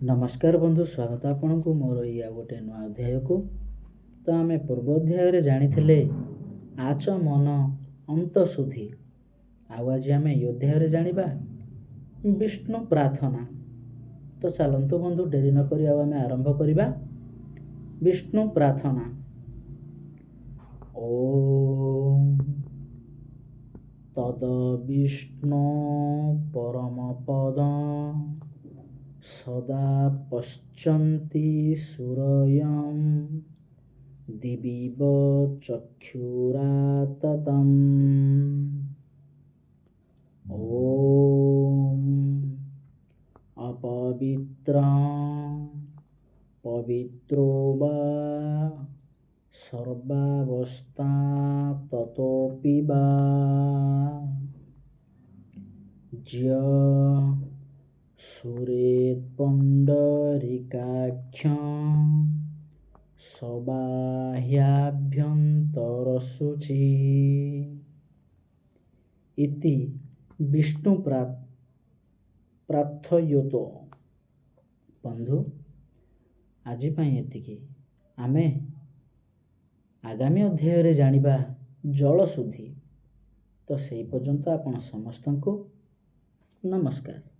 नमस्कार बंधु, स्वागत आपण को मोर या गोटे नुआ अध्याय को। तो आम पूर्व अध्याय जानी आच मन अंत सुधी। आज आम अध्याय जानिबा विष्णु प्रार्थना। तो चलतु बंधु डेरी न करी आम आरंभ करिबा विष्णु प्रार्थना। ओम तद विष्णु परम पद सदा पश्यन्ति सूरयं दिवीव चक्षुराततम्। ॐ अपवित्रं पवित्रो वा सर्वावस्था ततोऽपि वा ज्य सुरेत्पुण्डरीकाख्यं सबाह्याभ्यन्तरशुचि इति विष्णु प्रार्थयतो। बंधु आज एतिकी आमे आगामी अध्याय जानिबा जल शुद्धि। तो सही पर्यंत आपण समस्त को नमस्कार।